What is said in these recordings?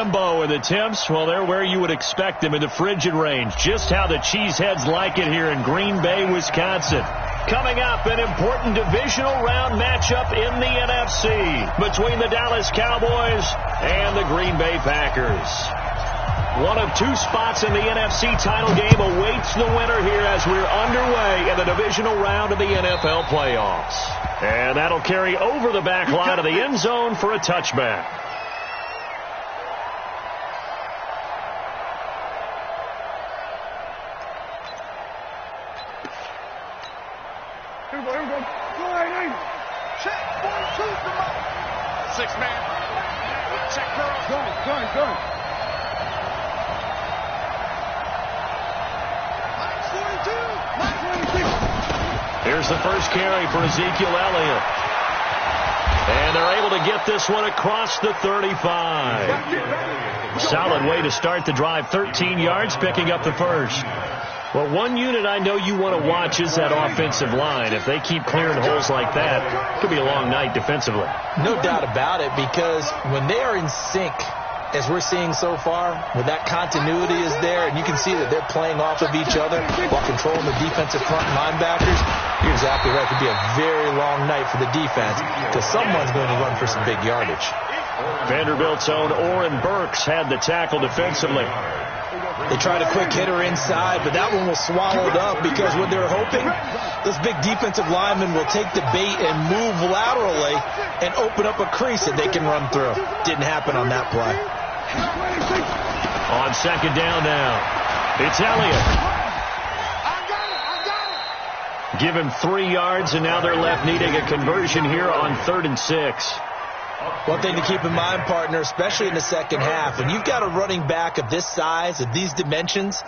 Lambeau, and the temps, well, they're where you would expect them in the frigid range. Just how the Cheeseheads like it here in Green Bay, Wisconsin. Coming up, an important divisional round matchup in the NFC between the Dallas Cowboys and the Green Bay Packers. One of two spots in the NFC title game awaits the winner here as we're underway in the divisional round of the NFL playoffs. And that'll carry over the back line of the end zone for a touchback. Here we go. Go ahead, check 1, 2, come on. 6-man. Check curl. Go. Here's the first carry for Ezekiel Elliott. And they're able to get this one across the 35. Solid way to start the drive. 13 yards, picking up the first. Well, one unit I know you want to watch is that offensive line. If they keep clearing holes like that, it could be a long night defensively. No doubt about it, because when they are in sync, as we're seeing so far, when that continuity is there, and you can see that they're playing off of each other while controlling the defensive front linebackers, you're exactly right. It could be a very long night for the defense because someone's going to run for some big yardage. Vanderbilt's own Oren Burks had the tackle defensively. They tried a quick hitter inside, but that one was swallowed up because what they're hoping, those big defensive linemen will take the bait and move laterally and open up a crease that they can run through. Didn't happen on that play. On second down now, it's Elliott. Give him 3 yards, and now they're left needing a conversion here on 3rd and 6. One thing to keep in mind, partner, especially in the second half, when you've got a running back of this size, of these dimensions,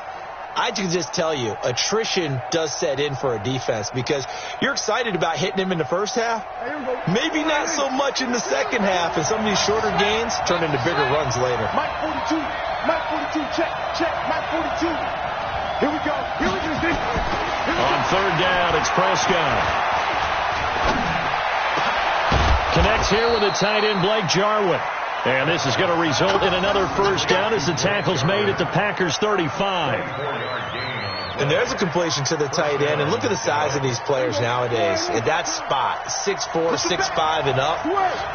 I can just tell you, attrition does set in for a defense because you're excited about hitting him in the first half. Maybe not so much in the second half, and some of these shorter gains turn into bigger runs later. Mike 42, check, Mike 42. Here we go. On third down, it's Prescott. Connects here with the tight end, Blake Jarwin. And this is going to result in another first down as the tackle's made at the Packers' 35. And there's a completion to the tight end. And look at the size of these players nowadays. At that spot, 6'4", 6'5", and up.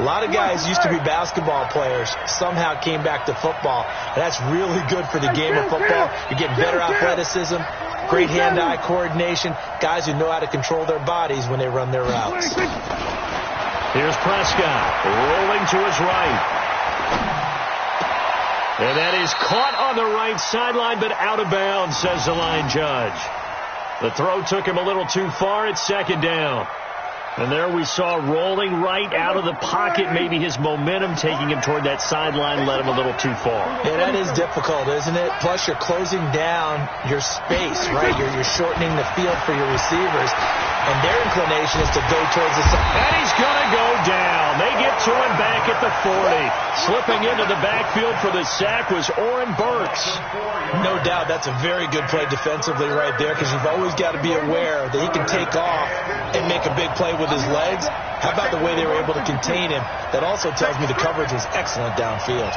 A lot of guys used to be basketball players, somehow came back to football. And that's really good for the game of football. You're getting better athleticism, great hand-eye coordination, guys who know how to control their bodies when they run their routes. Here's Prescott rolling to his right. And that is caught on the right sideline, but out of bounds, says the line judge. The throw took him a little too far at second down. And there we saw rolling right out of the pocket. Maybe his momentum taking him toward that sideline led him a little too far. Yeah, that is difficult, isn't it? Plus, you're closing down your space, right? You're shortening the field for your receivers. And their inclination is to go towards the side. And he's going to go down. They get to him back at the 40. Slipping into the backfield for the sack was Oren Burks. No doubt that's a very good play defensively right there because you've always got to be aware that he can take off and make a big play with his legs. How about the way they were able to contain him? That also tells me the coverage was excellent downfield.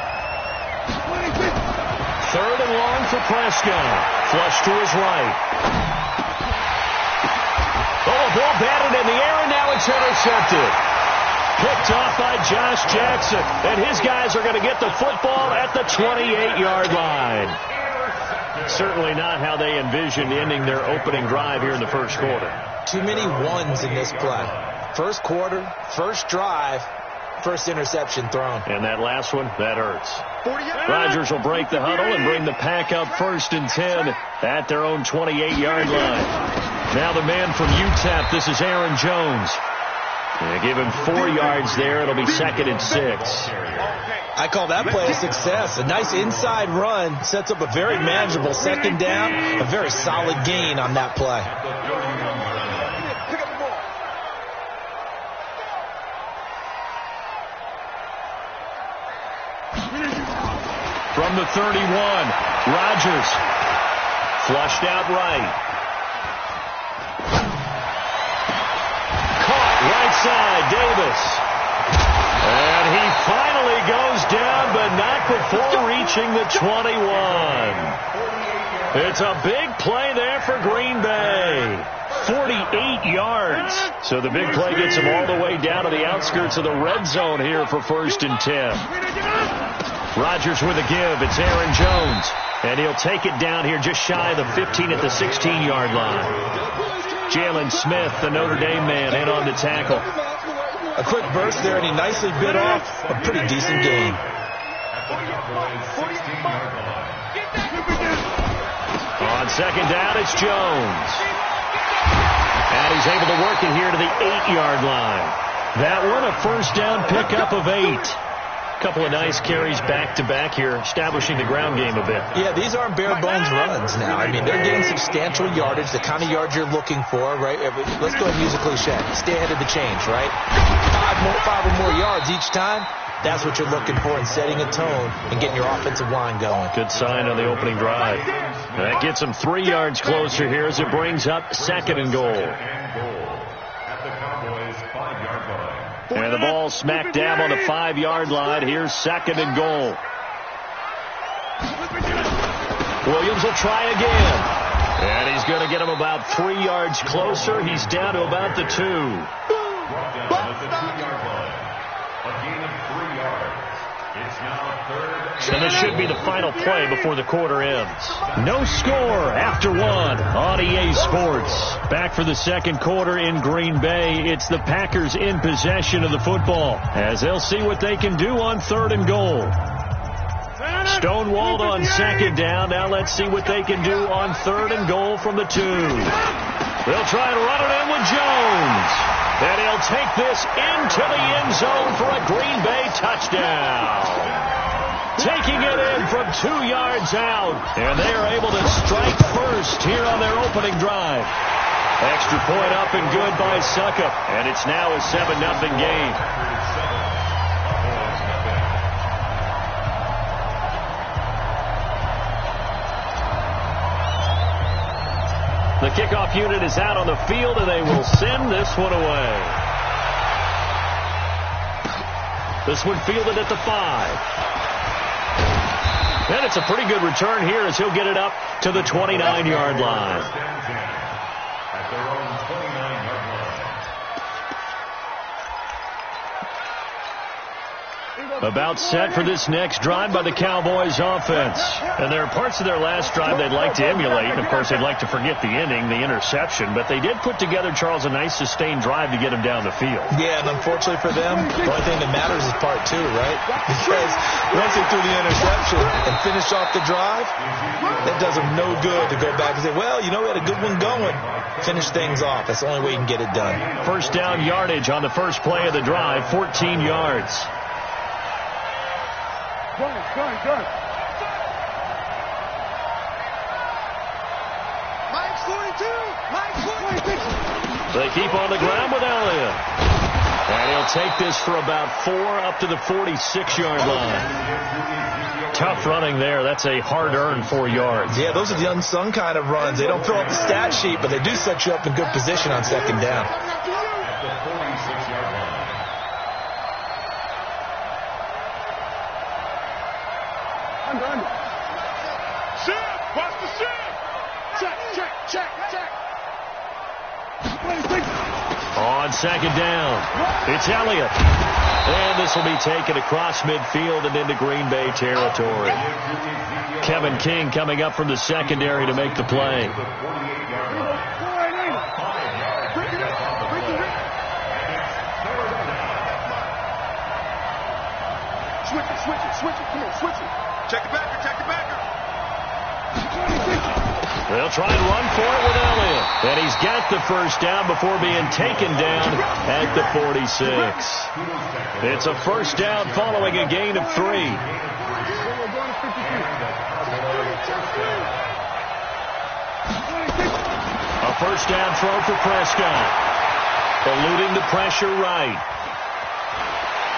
3rd and long for Prescott. Flush to his right. Oh, a ball batted in the air, and now it's intercepted. Picked off by Josh Jackson. And his guys are going to get the football at the 28-yard line. Certainly not how they envisioned ending their opening drive here in the first quarter. Too many ones in this play. First quarter, first drive, first interception thrown. And that last one, that hurts. Rodgers will break the huddle and bring the pack up 1st and 10 at their own 28-yard line. Now the man from UTEP, this is Aaron Jones. They give him 4 yards there. It'll be 2nd and 6. I call that play a success. A nice inside run sets up a very manageable second down. A very solid gain on that play. From the 31, Rodgers flushed out right. Right side, Davis. And he finally goes down, but not before reaching the 21. It's a big play there for Green Bay. 48 yards. So the big play gets him all the way down to the outskirts of the red zone here for 1st and 10. Rodgers with a give. It's Aaron Jones. And he'll take it down here just shy of the 15 at the 16-yard line. Jalen Smith, the Notre Dame man, in on the tackle. A quick burst there, and he nicely bit off a pretty decent gain. On 2nd down, it's Jones. And he's able to work it here to the 8-yard line. That one, a 1st down pickup of 8. Couple of nice carries back-to-back here, establishing the ground game a bit. Yeah, these aren't bare-bones runs now. I mean, they're getting substantial yardage, the kind of yards you're looking for, right? Let's go ahead and use a cliche. Stay ahead of the change, right? 5 or more yards each time. That's what you're looking for in setting a tone and getting your offensive line going. Good sign on the opening drive. That gets him 3 yards closer here as it brings up 2nd and goal. And the ball smack dab on the 5-yard line. Here's 2nd and goal. Williams will try again. And he's going to get him about 3 yards closer. He's down to about the 2. And this should be the final play before the quarter ends. No score after 1 on EA Sports. Back for the 2nd quarter in Green Bay. It's the Packers in possession of the football as they'll see what they can do on 3rd and goal. Stonewalled on 2nd down. Now let's see what they can do on 3rd and goal from the 2. They'll try and run it in with Jones. And he'll take this into the end zone for a Green Bay touchdown. Taking it in from 2 yards out. And they are able to strike first here on their opening drive. Extra point up and good by Succop. And it's now a 7-0 game. The kickoff unit is out on the field, and they will send this one away. This one fielded at the 5. And it's a pretty good return here as he'll get it up to the 29-yard line. About set for this next drive by the Cowboys offense. And there are parts of their last drive they'd like to emulate. And of course, they'd like to forget the inning, the interception. But they did put together, Charles, a nice sustained drive to get him down the field. Yeah, and unfortunately for them, the only thing that matters is part 2, right? Because once they threw the interception and finished off the drive, that does them no good to go back and say, well, you know, we had a good one going. Finish things off. That's the only way you can get it done. 1st down yardage on the first play of the drive, 14 yards. Go. Mike's 42. They keep on the ground with Elliott. And he'll take this for about 4 up to the 46-yard line. Tough running there. That's a hard-earned 4 yards. Yeah, those are the unsung kind of runs. They don't fill up the stat sheet, but they do set you up in good position on 2nd down. Watch the check. On 2nd down, it's Elliott. And this will be taken across midfield and into Green Bay territory. Kevin King coming up from the secondary to make the play. Switch it. Come on, switch it. Check the backer. They'll try and run for it with Elliott. And he's got the 1st down before being taken down at the 46. It's a 1st down following a gain of 3. A 1st down throw for Prescott. Eluding the pressure right.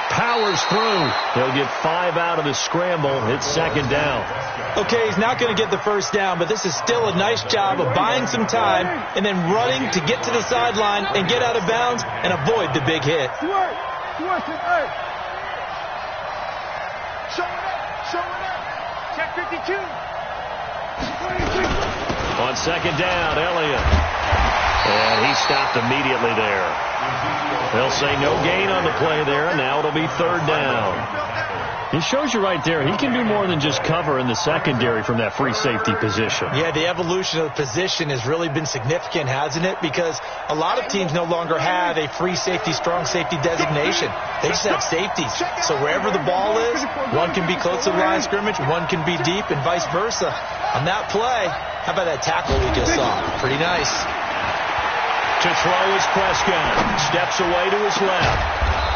Powers through. He'll get 5 out of the scramble. It's 2nd down. Okay, he's not going to get the 1st down, but this is still a nice job of buying some time and then running to get to the sideline and get out of bounds and avoid the big hit. Show it up. Check 52. On second down, Elliott. And he stopped immediately there. They'll say no gain on the play there, and now it'll be third down. He shows you right there, he can do more than just cover in the secondary from that free safety position. Yeah, the evolution of the position has really been significant, hasn't it? Because a lot of teams no longer have a free safety, strong safety designation. They just have safeties. So wherever the ball is, one can be close to the line of scrimmage, one can be deep, and vice versa. On that play, how about that tackle we just saw? Pretty nice. To throw is Prescott. Steps away to his left.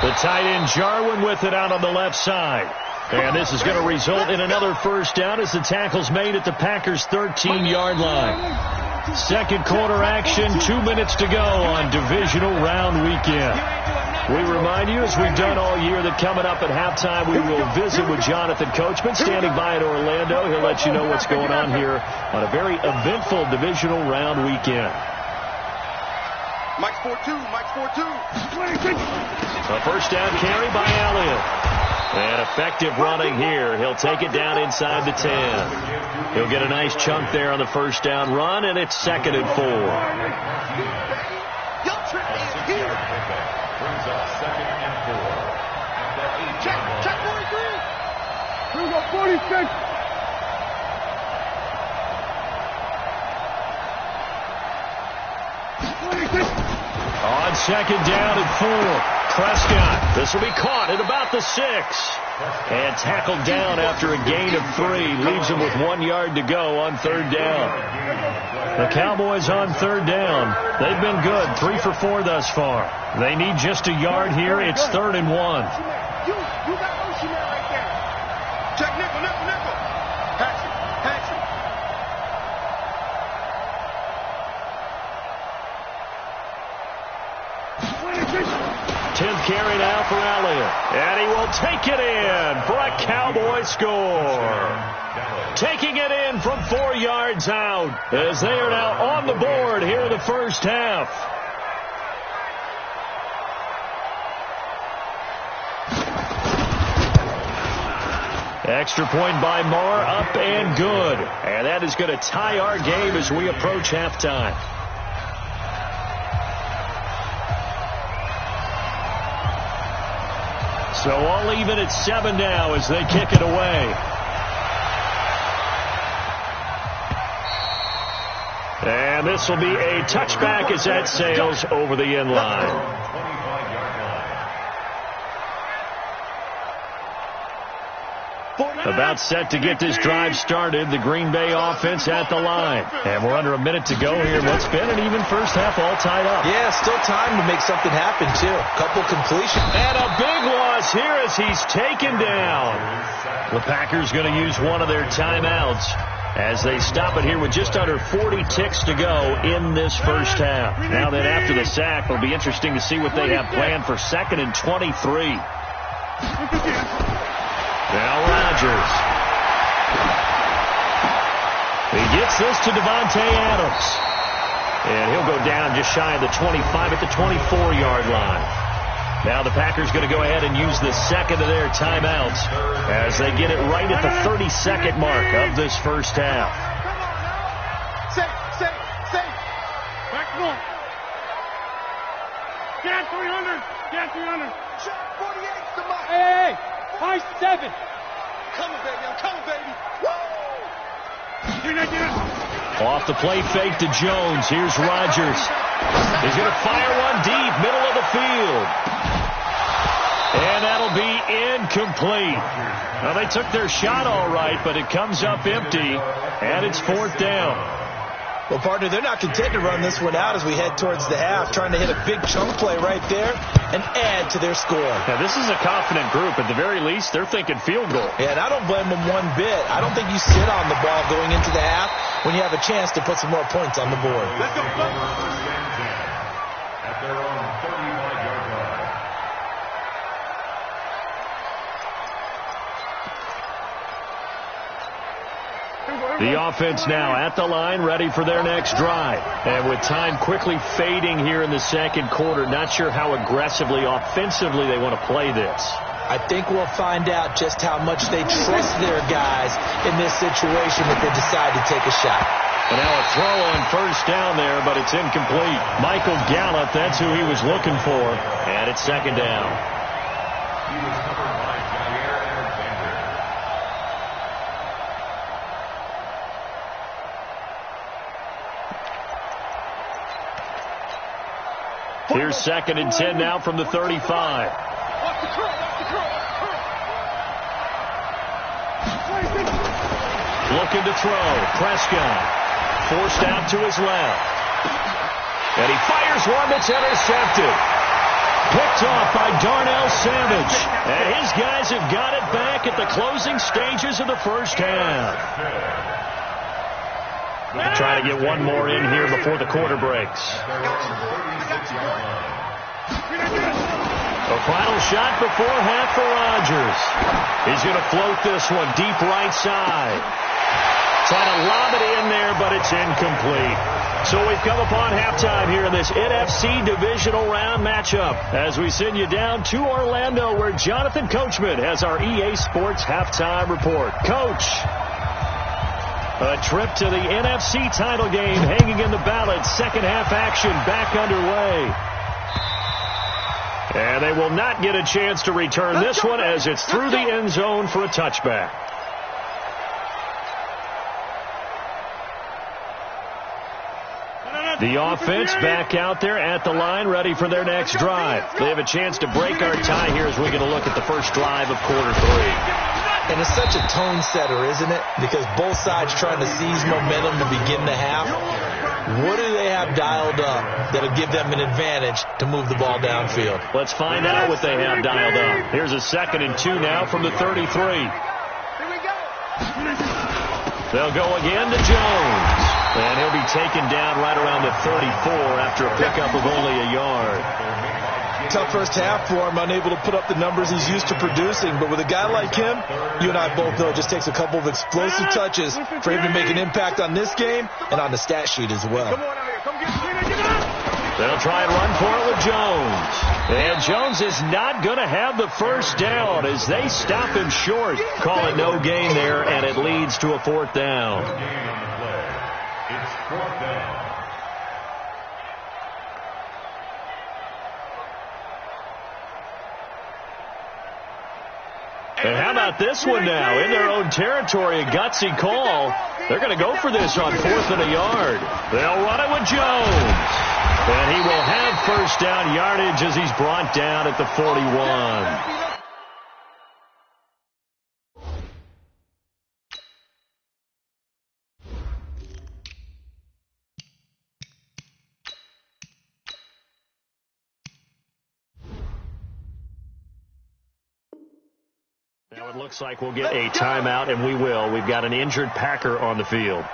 The tight end Jarwin with it out on the left side. And this is going to result in another first down as the tackle's made at the Packers' 13-yard line. Second quarter action, 2 minutes to go on divisional round weekend. We remind you, as we've done all year, that coming up at halftime we will visit with Jonathan Coachman standing by in Orlando. He'll let you know what's going on here on a very eventful divisional round weekend. Mike's 4-2. Mike's 4-2. A first down carry by Elliott. And effective running here. He'll take it down inside the 10. He'll get a nice chunk there on the first down run, and it's 2nd and 4. Brings up 2nd and 4. Check 43. Here we go, 46. On second down and 4. Prescott. This will be caught at about the 6. And tackled down after a gain of 3. Leaves him with 1 yard to go on third down. The Cowboys on third down. They've been good. 3 for 4 thus far. They need just a yard here. It's 3rd and 1. You got motion there right there. Check nickel. Pass it. 10th carry now for Elliott. And he will take it in for a Cowboy score. Taking it in from 4 yards out as they are now on the board here in the first half. Extra point by Moore, up and good. And that is going to tie our game as we approach halftime. So all even at 7 now as they kick it away. And this will be a touchback as that sails over the end line. About set to get this drive started. The Green Bay offense at the line. And we're under a minute to go here. What's been an even first half all tied up. Yeah, still time to make something happen, too. Couple completions. And a big loss here as he's taken down. The Packers going to use one of their timeouts as they stop it here with just under 40 ticks to go in this first half. Now then, after the sack, it'll be interesting to see what they have planned for 2nd and 23. Now Rodgers. He gets this to Devontae Adams. And he'll go down just shy of the 25 at the 24-yard line. Now the Packers going to go ahead and use the second of their timeouts as they get it right at the 32nd mark of this first half. Safe. Back one. Get 300. Check 48's the mark. Hey. 5-7. I'm coming, baby. Woo! Off the play fake to Jones. Here's Rodgers. He's going to fire one deep, middle of the field. And that'll be incomplete. Well, they took their shot all right, but it comes up empty, and it's 4th down. Well, partner, they're not content to run this one out as we head towards the half, trying to hit a big chunk play right there and add to their score. Now, this is a confident group. At the very least, they're thinking field goal. Yeah, and I don't blame them one bit. I don't think you sit on the ball going into the half when you have a chance to put some more points on the board. Let's go. At their own 35-yard line. The offense now at the line, ready for their next drive. And with time quickly fading here in the second quarter, not sure how aggressively, offensively they want to play this. I think we'll find out just how much they trust their guys in this situation if they decide to take a shot. And now a throw on first down there, but it's incomplete. Michael Gallup, that's who he was looking for. And it's second down. He was covered by Jair Alexander. Here's second and 10 now from the 35. Looking to throw. Prescott forced out to his left. And he fires one that's intercepted. Picked off by Darnell Savage. And his guys have got it back at the closing stages of the first half. Try to get one more in here before the quarter breaks. A final shot before half for Rodgers. He's going to float this one deep right side. Trying to lob it in there, but it's incomplete. So we've come upon halftime here in this NFC divisional round matchup as we send you down to Orlando where Jonathan Coachman has our EA Sports halftime report. Coach, a trip to the NFC title game hanging in the balance. Second half action back underway. And they will not get a chance to return this one as it's through the end zone for a touchback. The offense back out there at the line, ready for their next drive. They have a chance to break our tie here as we're going to look at the first drive of quarter three. And it's such a tone setter, isn't it? Because both sides trying to seize momentum to begin the half. What do they have dialed up that'll give them an advantage to move the ball downfield? Let's find out what they have dialed up. Here's a 2nd and 2 now from the 33. They'll go again to Jones. And he'll be taken down right around the 34 after a pickup of only a yard. Tough first half for him, unable to put up the numbers he's used to producing. But with a guy like him, you and I both know it just takes a couple of explosive touches for him to make an impact on this game and on the stat sheet as well. They'll try and run for it with Jones. And Jones is not going to have the first down as they stop him short. Call it no gain there, and it leads to a 4th down. It's 4th down. And how about this one now? In their own territory, a gutsy call. They're going to go for this on 4th and a yard. They'll run it with Jones. And he will have first down yardage as he's brought down at the 41. Now it looks like we'll get a timeout, and we will. We've got an injured Packer on the field.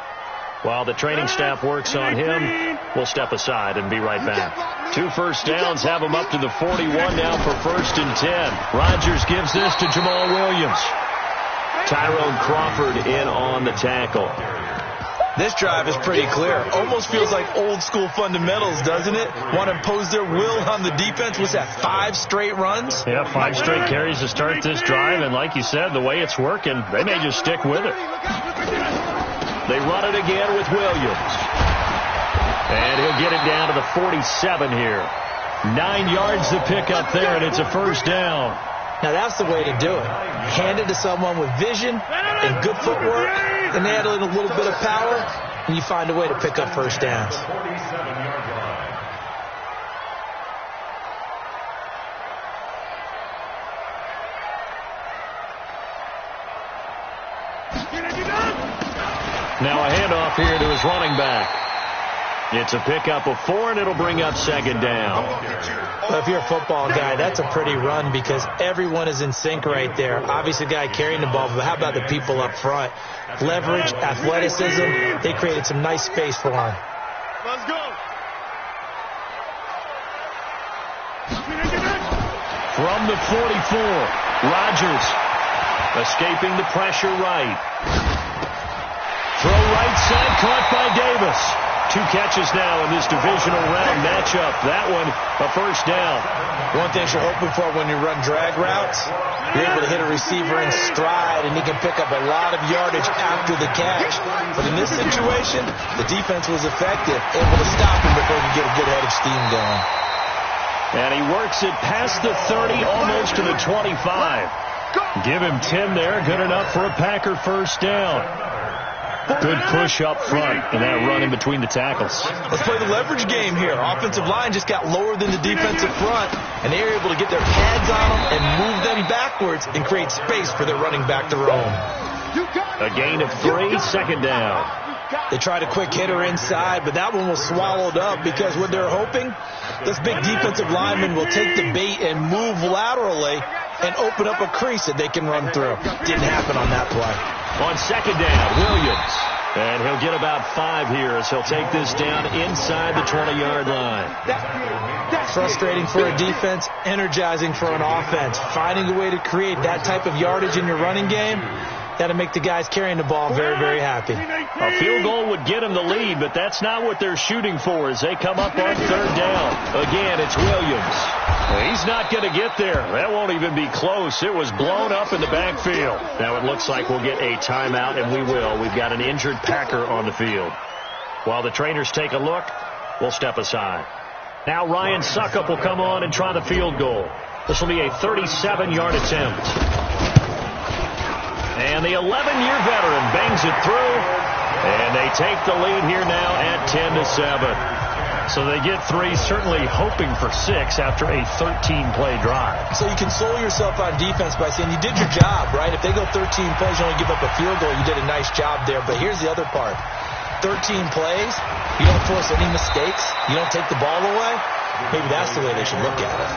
While the training staff works on him, we'll step aside and be right back. 2 first downs have him up to the 41 now for 1st and 10. Rodgers gives this to Jamal Williams. Tyrone Crawford in on the tackle. This drive is pretty clear. Almost feels like old school fundamentals, doesn't it? Want to impose their will on the defense. What's that, 5 straight runs? Yeah, 5 straight carries to start this drive. And like you said, the way it's working, they may just stick with it. They run it again with Williams. And he'll get it down to the 47 here. 9 yards to pick up there, and it's a first down. Now that's the way to do it. Hand it to someone with vision and good footwork, and add in a little bit of power, and you find a way to pick up first downs. 47-yard line. Now a handoff here to his running back. It's a pickup of 4, and it'll bring up 2nd down. Well, if you're a football guy, that's a pretty run because everyone is in sync right there. Obviously, the guy carrying the ball, but how about the people up front? Leverage, athleticism, they created some nice space for him. Let's go. From the 44, Rodgers escaping the pressure right. Throw right side, caught by Davis. 2 catches now in this divisional round matchup. That one, a first down. One thing you're hoping for when you run drag routes, you're able to hit a receiver in stride, and he can pick up a lot of yardage after the catch. But in this situation, the defense was effective, able to stop him before he could get a good head of steam going. And he works it past the 30, almost to the 25. Give him 10 there, good enough for a Packer first down. Good push up front in that run in between the tackles. Let's play the leverage game here. Offensive line just got lower than the defensive front, and they were able to get their pads on them and move them backwards and create space for their running back to roam. A gain of 3, second down. They tried a quick hitter inside, but that one was swallowed up because what they're hoping, this big defensive lineman will take the bait and move laterally and open up a crease that they can run through. Didn't happen on that play. On second down, Williams. And he'll get about 5 here as he'll take this down inside the 20-yard line. Frustrating for a defense, energizing for an offense. Finding a way to create that type of yardage in your running game, that'll make the guys carrying the ball very, very happy. A field goal would get them the lead, but that's not what they're shooting for as they come up on third down. Again, it's Williams. He's not going to get there. That won't even be close. It was blown up in the backfield. Now it looks like we'll get a timeout, and we will. We've got an injured Packer on the field. While the trainers take a look, we'll step aside. Now Ryan Suckup will come on and try the field goal. This will be a 37-yard attempt. And the 11-year veteran bangs it through, and they take the lead here now at 10-7. So they get 3, certainly hoping for 6 after a 13-play drive. So you console yourself on defense by saying you did your job, right? If they go 13 plays, you only give up a field goal, you did a nice job there. But here's the other part. 13 plays, you don't force any mistakes, you don't take the ball away. Maybe that's the way they should look at it.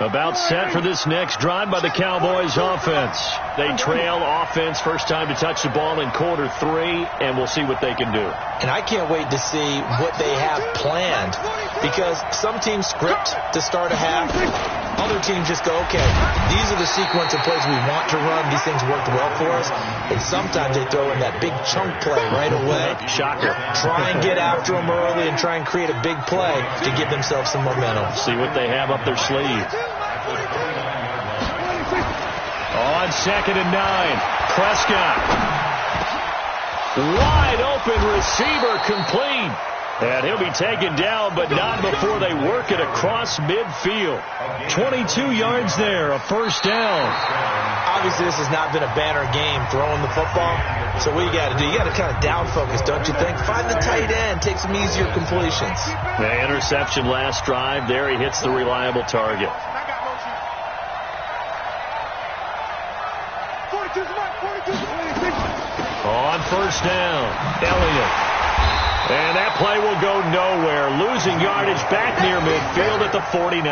About set for this next drive by the Cowboys offense. They trail offense, first time to touch the ball in quarter 3, and we'll see what they can do. And I can't wait to see what they have planned, because some teams script to start a half. Other teams just go, okay, these are the sequence of plays we want to run. These things worked well for us. And sometimes they throw in that big chunk play right away. Shocker. Try and get after them early and try and create a big play to give themselves some momentum. See what they have up their sleeve. On second and 9, Prescott. Wide open receiver complete. And he'll be taken down, but not before they work it across midfield. 22 yards there, a first down. Obviously, this has not been a banner game throwing the football. So what you got to do, you got to kind of down focus, don't you think? Find the tight end, take some easier completions. The interception last drive. There he hits the reliable target. On first down, Elliott. And that play will go nowhere. Losing yardage back near midfield at the 49.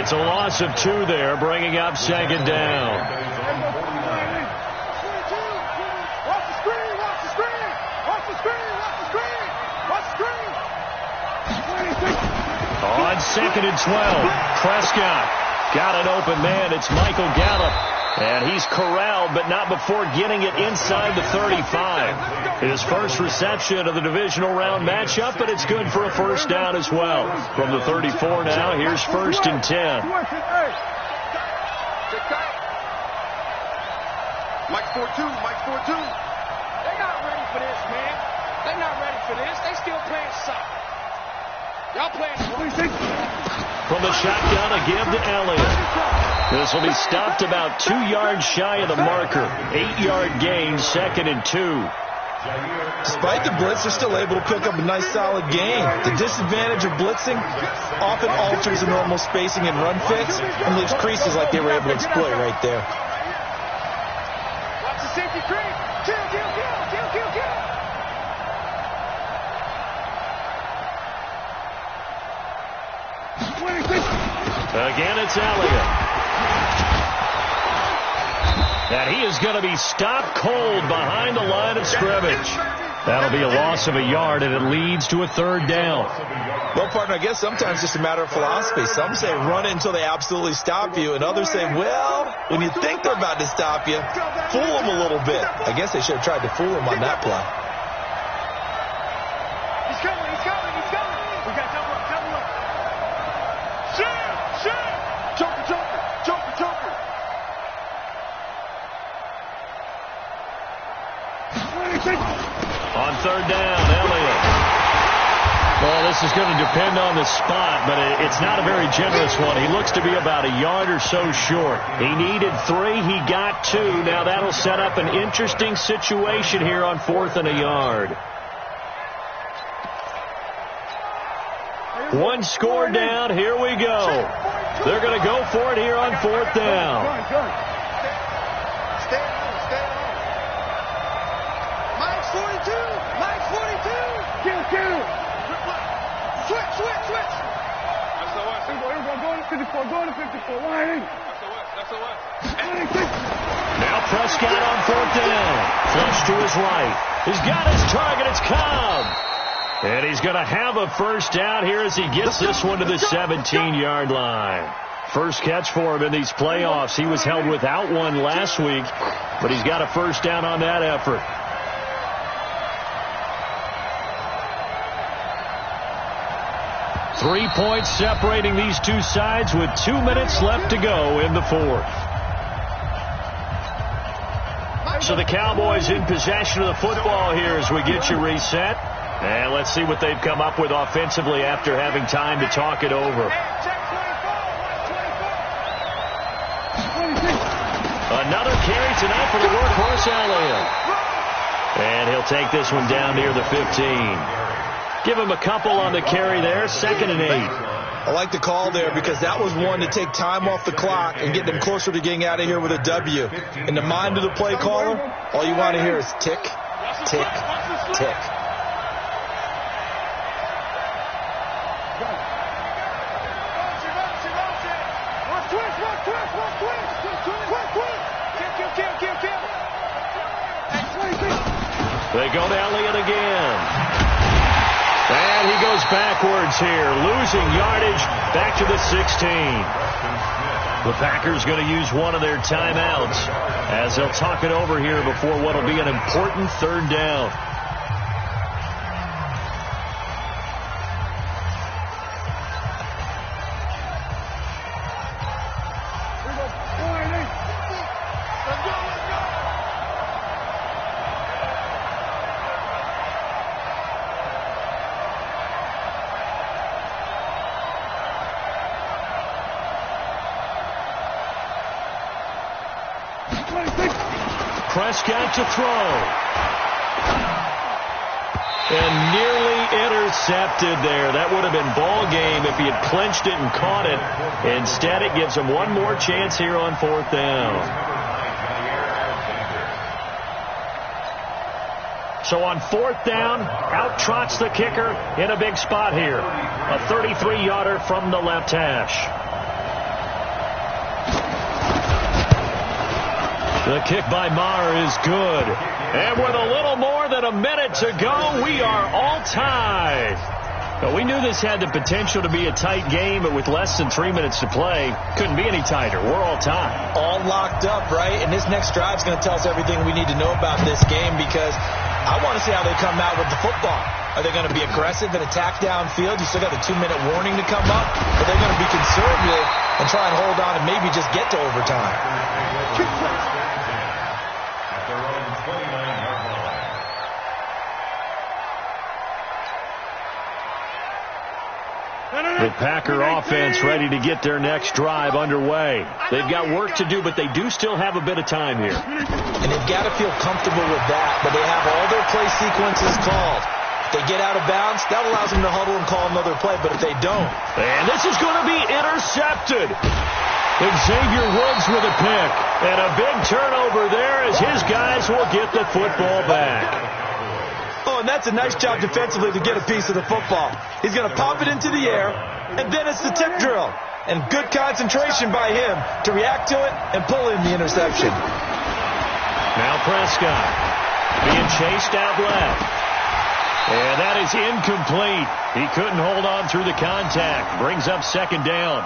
It's a loss of 2 there, bringing up second down. On second and 12, Prescott got an open man. It's Michael Gallup. And he's corralled, but not before getting it inside the 35. His first reception of the divisional round matchup, but it's good for a first down as well. From the 34 now, here's first and 10. Mike 4-2, Mike 4-2. They're not ready for this, man. They're not ready for this. They still playing soccer. Y'all playing. From the shotgun, a give to Elliott. This will be stopped about 2 yards shy of the marker. 8-yard gain, second and 2. Despite the blitz, they're still able to pick up a nice solid gain. The disadvantage of blitzing often alters the normal spacing and run fits and leaves creases like they were able to exploit right there. Watch the safety crease. Kill. Again, it's Elliott. And he is going to be stopped cold behind the line of scrimmage. That'll be a loss of a yard, and it leads to a third down. Well, partner, I guess sometimes it's just a matter of philosophy. Some say run it until they absolutely stop you, and others say, well, when you think they're about to stop you, fool them a little bit. I guess they should have tried to fool them on that play. He's coming. We got double up. Shit. Joker. On third down, Elliott. Well, this is going to depend on the spot, but it's not a very generous one. He looks to be about a yard or so short. He needed 3. He got 2. Now that'll set up an interesting situation here on 4th and a yard. 1 score down. Here we go. They're going to go for it here on 4th down. Stay on. Mike's 42. Kill. Switch. That's the West. Go to 54. Line. That's the West. Now Prescott on 4th down. Flush to his right. He's got his target. It's Cobb. And he's going to have a first down here as he gets this one to the 17-yard line. First catch for him in these playoffs. He was held without one last week, but he's got a first down on that effort. Three points separating these two sides with 2 minutes left to go in the 4th. So the Cowboys in possession of the football here as we get you reset. And let's see what they've come up with offensively after having time to talk it over. Another carry tonight for the workhorse Elliott. And he'll take this one down near the 15. Give him a couple on the carry there. 2nd and 8. I like the call there because that was one to take time off the clock and get them closer to getting out of here with a W. In the mind of the play caller, all you want to hear is tick, tick, tick. They go to Elliott again. And he goes backwards here, losing yardage back to the 16. The Packers going to use one of their timeouts as they'll talk it over here before what will be an important third down. Prescott to throw. And nearly intercepted there. That would have been ball game if he had clinched it and caught it. Instead, it gives him one more chance here on 4th down. So on 4th down, out trots the kicker in a big spot here. A 33-yarder from the left hash. The kick by Maher is good. And with a little more than a minute to go, we are all tied. Now, we knew this had the potential to be a tight game, but with less than 3 minutes to play, couldn't be any tighter. We're all tied. All locked up, right? And this next drive is going to tell us everything we need to know about this game because I want to see how they come out with the football. Are they going to be aggressive and attack downfield? You still got a 2-minute warning to come up. Are they going to be conservative and try and hold on and maybe just get to overtime? The Packer offense ready to get their next drive underway. They've got work to do, but they do still have a bit of time here. And they've got to feel comfortable with that, but they have all their play sequences called. If they get out of bounds, that allows them to huddle and call another play, but if they don't. And this is going to be intercepted. Xavier Woods with a pick. And a big turnover there as his guys will get the football back. Oh, and that's a nice job defensively to get a piece of the football. He's going to pop it into the air, and then it's the tip drill. And good concentration by him to react to it and pull in the interception. Now Prescott being chased out left. And that is incomplete. He couldn't hold on through the contact. Brings up second down.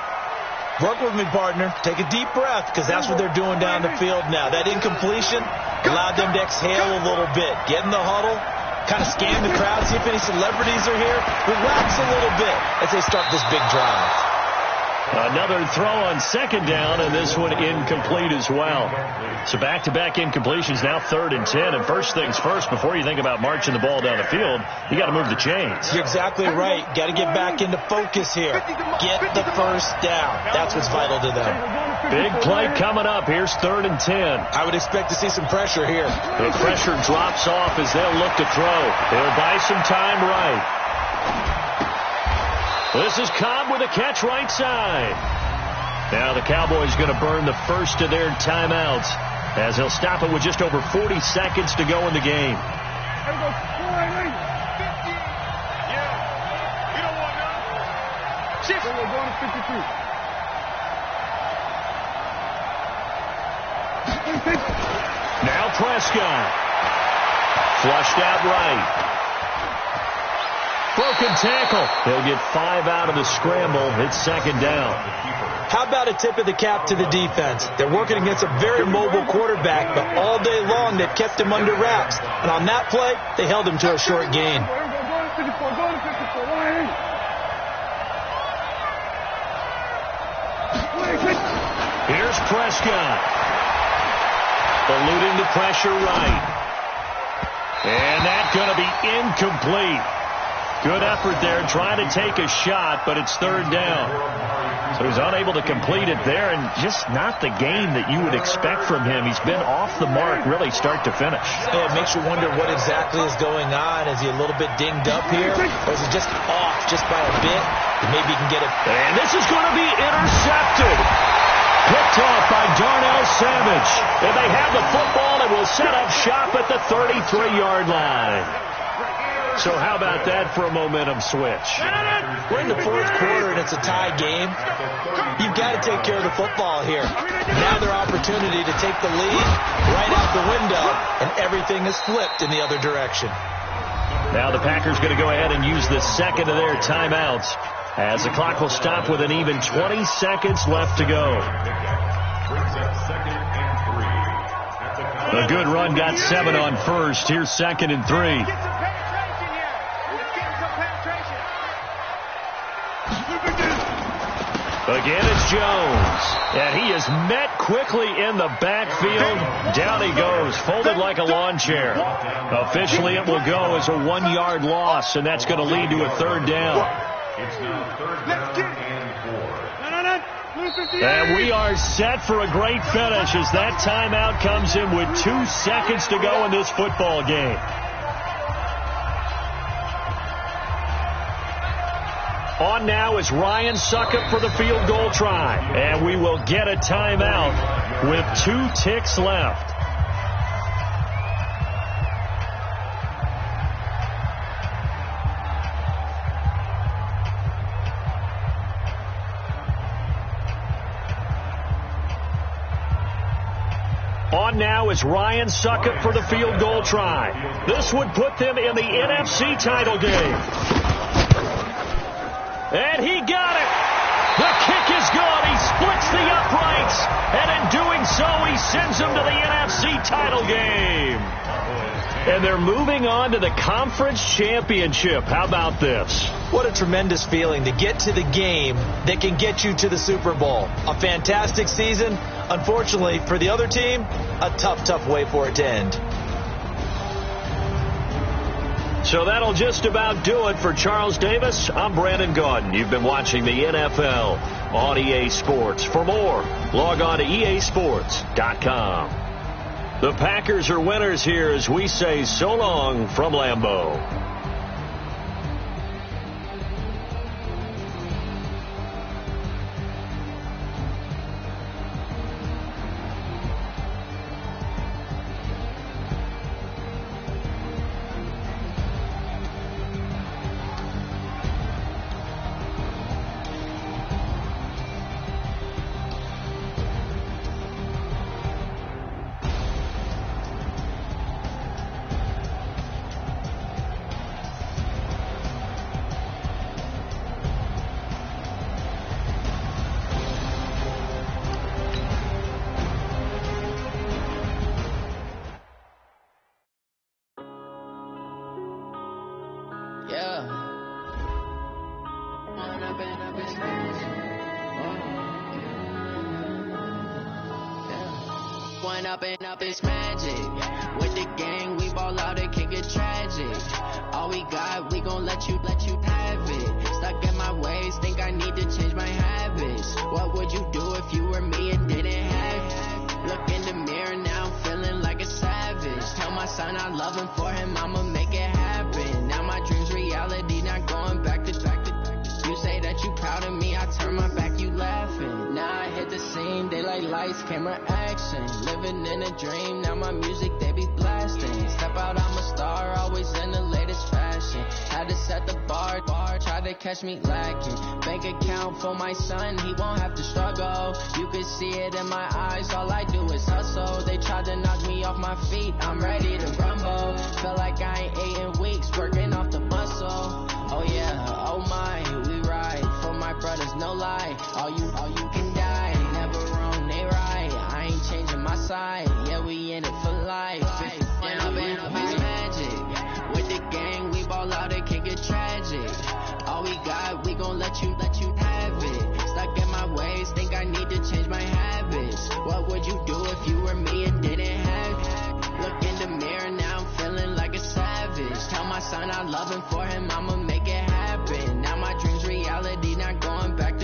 Work with me, partner. Take a deep breath, because that's what they're doing down the field now. That incompletion allowed them to exhale a little bit. Get in the huddle, kind of scan the crowd, see if any celebrities are here. Relax a little bit as they start this big drive. Another throw on second down, and this one incomplete as well. So back-to-back incompletions, now 3rd and 10. And first things first, before you think about marching the ball down the field, you got to move the chains. You're exactly right. Got to get back into focus here. Get the first down. That's what's vital to them. Big play coming up. Here's 3rd and 10. I would expect to see some pressure here. The pressure drops off as they'll look to throw. They'll buy some time right. This is Cobb with a catch right side. Now the Cowboys going to burn the first of their timeouts as they'll stop it with just over 40 seconds to go in the game. Now Prescott. Flushed out right. Broken tackle. He'll get 5 out of the scramble. It's second down. How about a tip of the cap to the defense? They're working against a very mobile quarterback, but all day long they've kept him under wraps. And on that play, they held him to a short gain. Here's Prescott. Eluding the pressure right. And that's going to be incomplete. Good effort there, trying to take a shot, but it's 3rd down. So he's unable to complete it there, and just not the game that you would expect from him. He's been off the mark, really, start to finish. Yeah, it makes you wonder what exactly is going on. Is he a little bit dinged up here, or is he just off just by a bit? And maybe he can get it. And this is going to be intercepted. Picked off by Darnell Savage. And they have the football and will set up shop at the 33-yard line. So how about that for a momentum switch? We're in the 4th quarter and it's a tie game. You've got to take care of the football here. Now their opportunity to take the lead right out the window, and everything is flipped in the other direction. Now the Packers going to go ahead and use the second of their timeouts as the clock will stop with an even 20 seconds left to go. A good run got 7 on first. Here's 2nd and 3. Again, it's Jones. And he is met quickly in the backfield. Down he goes, folded like a lawn chair. Officially, it will go as a 1-yard loss, and that's going to lead to a 3rd down. It's now 3rd down and 4. And we are set for a great finish as that timeout comes in with 2 seconds to go in this football game. On now is Ryan Succop for the field goal try. And we will get a timeout with 2 ticks left. On now is Ryan Succop for the field goal try. This would put them in the NFC title game. And he got it. The kick is good. He splits the uprights. And in doing so, he sends them to the NFC title game. And they're moving on to the conference championship. How about this? What a tremendous feeling to get to the game that can get you to the Super Bowl. A fantastic season. Unfortunately, for the other team, a tough way for it to end. So that'll just about do it for Charles Davis. I'm Brandon Gaudin. You've been watching the NFL on EA Sports. For more, log on to easports.com. The Packers are winners here as we say so long from Lambeau. Yeah. Wind up and up, it's magic. Wind up and up, it's magic. With the gang, we ball out, it can get tragic. All we got, we gon' let you have it. Stuck in my ways, think I need to change my habits. What would you do if you were me and didn't have it? Look in the mirror, now I'm feeling like a savage. Tell my son I love him, for him I'ma make it happen. Now my dream's reality, not going back to. You say that you proud of me, I turn my back, you laughing. Now I hit the scene, they like lights, camera, action. Living in a dream, now my music, they be blasting. Step out, I'm a star, always in the latest fashion. Had to set the bar, try to catch me lacking. Bank account for my son, he won't have to struggle. You can see it in my eyes, all I do is hustle. They tried to knock me off my feet, I'm ready to rumble. Feel like I ain't ate in weeks, working off the muscle. Oh yeah, oh my, we ride for my brothers, no lie. All you can die, never wrong, they right. I ain't changing my side, yeah, we in it for life. Down up is magic. With the gang, we ball out, it can get tragic. All we got, we gon' let you have it. Stuck in my ways, think I need to change my habits. What would you do if you were me and didn't have it? Look in the mirror, now I'm feeling like a savage. Tell my son I love him, for him I'ma make it happen. Now my dream's reality, not going back to.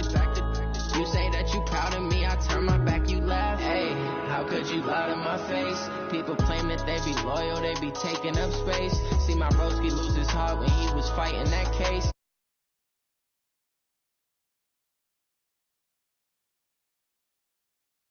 You say that you proud of me, I turn my back, you laugh. Hey, how could you lie to my face? People claim that they be loyal, they be taking up space. See my broski lose his heart when he was fighting that case.